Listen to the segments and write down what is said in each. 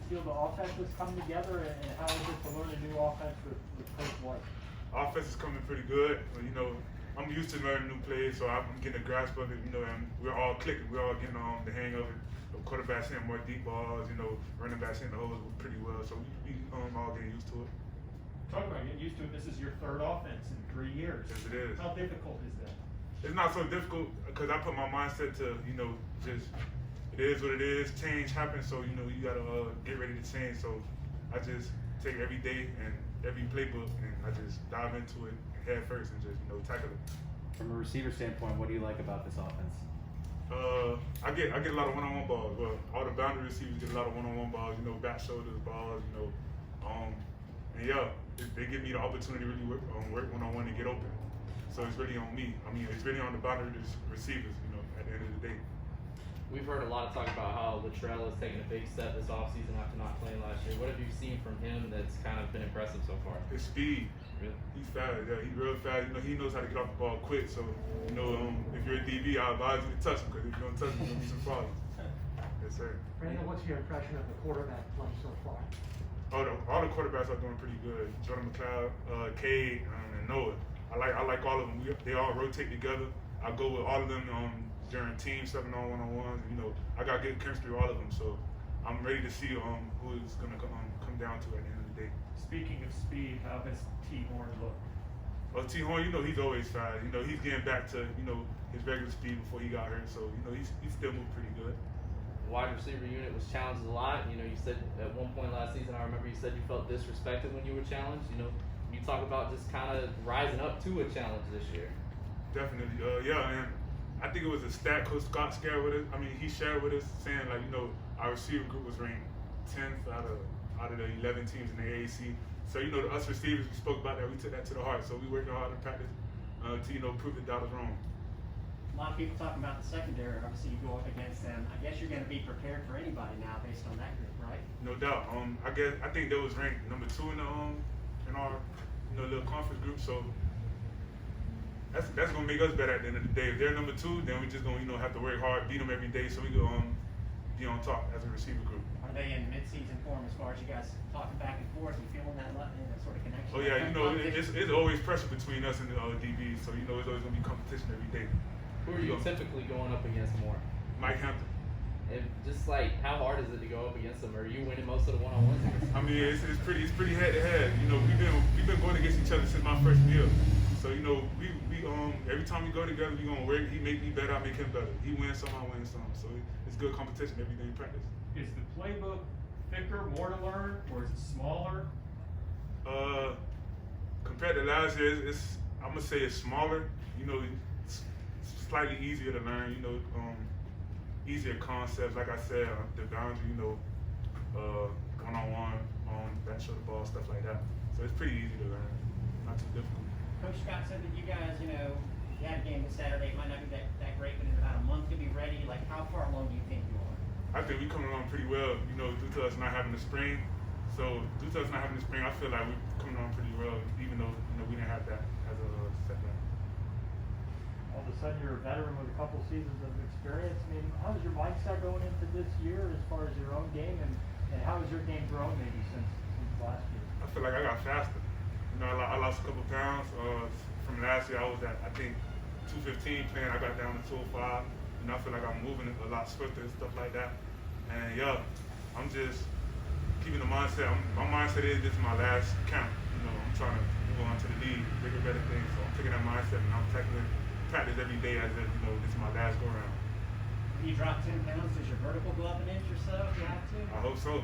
feel the offense was coming together, and how is it to learn a new offense with Coach White? Offense is coming pretty good. You know, I'm used to learning new plays, so I'm getting a grasp of it. You know, and we're all clicking. We're all getting the hang of it. The quarterbacks hitting more deep balls. You know, running backs hitting the holes pretty well. So we all getting used to it. Talk about getting used to it. This is your third offense in 3 years. Yes, it is. How difficult is that? It's not so difficult because I put my mindset to, you know, just it is what it is. Change happens, so you know you gotta get ready to change. So I just take every day and every playbook and I just dive into it head first and just tackle it. From a receiver standpoint, what do you like about this offense? I get a lot of one-on-one balls. Well, all the boundary receivers get a lot of one-on-one balls. You know, back shoulders balls. You know, and yeah, they give me the opportunity to really work one-on-one and get open. So it's really on me. I mean, it's really on the boundary receivers. You know, at the end of the day. We've heard a lot of talk about how Latrell has taken a big step this offseason after not playing last year. What have you seen from him that's kind of been impressive so far? His speed. Really? He's fast. Yeah, he's real fast. You know, he knows how to get off the ball quick. So, you know, if you're a DB, I advise you to touch him because if you don't touch him, there's gonna be some problems. Yes, sir. Randall, what's your impression of the quarterback play so far? All the quarterbacks are doing pretty good. Jordan McLeod, Cade, and Noah. I like all of them. They all rotate together. I go with all of them during team 7-on one-on-ones. You know, I got good chemistry with all of them. So I'm ready to see who it's gonna come down to at the end of the day. Speaking of speed, how does T. Horn look? Well, T. Horn, you know, he's always fast. You know, he's getting back to his regular speed before he got hurt. So you know, he's still moving pretty good. The wide receiver unit was challenged a lot. You know, you said at one point last season, I remember you said you felt disrespected when you were challenged. You know, you talk about just kind of rising up to a challenge this year. Definitely, yeah, and I think it was a stat Coach Scott shared with us. I mean, he shared with us saying like, you know, our receiver group was ranked 10th out of the 11 teams in the AAC. So you know, us receivers, we spoke about that. We took that to the heart. So we worked hard in practice to prove that was wrong. A lot of people talking about the secondary. Obviously, you go up against them. I guess you're going to be prepared for anybody now based on that group, right? No doubt. I think they was ranked number 2 in our little conference group. So that's gonna make us better at the end of the day. If they're number 2, then we just gonna have to work hard, beat them every day, so we can be on top as a receiver group. Are they in mid-season form as far as you guys talking back and forth and feeling that sort of connection? Oh yeah, it's always pressure between us and the DBs, so it's always gonna be competition every day. Who are you typically going up against more? Mike Hampton. And just like, how hard is it to go up against them? Are you winning most of the one-on-ones against them? I mean, it's pretty head to head. You know, we've been going against each other since my first year. So we every time we go together, we gonna work. He make me better, I make him better. He wins some, I win some. So it's good competition every day in practice. Is the playbook thicker, more to learn, or is it smaller? Compared to last year, I'm gonna say it's smaller. You know, it's slightly easier to learn. You know, easier concepts. Like I said, the boundary. One-on-one, back shoulder ball, stuff like that. So it's pretty easy to learn. Not too difficult. Coach Scott said that you guys, you had a game this Saturday. It might not be that great, but in about a month to be ready. Like, how far along do you think you are? I think we coming along pretty well, due to us not having the spring. So due to us not having the spring, I feel like we're coming along pretty well, even though we didn't have that as a setback. All of a sudden, you're a veteran with a couple seasons of experience. I mean, how's your mindset going into this year as far as your own game, and how has your game grown maybe since last year? I feel like I got faster. I lost a couple pounds. From last year, I was at, I think, 215 playing. I got down to 205. I feel like I'm moving a lot swifter and stuff like that. And yeah, I'm just keeping the mindset. My mindset is this is my last camp. I'm trying to move on to the league, bigger, better things. So I'm taking that mindset and I'm tackling practice every day as if this is my last go round. If you drop 10 pounds, does your vertical go up an inch or so if you have to? I hope so.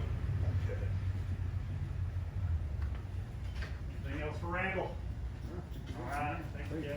Anything else for Randall? All right, thank you.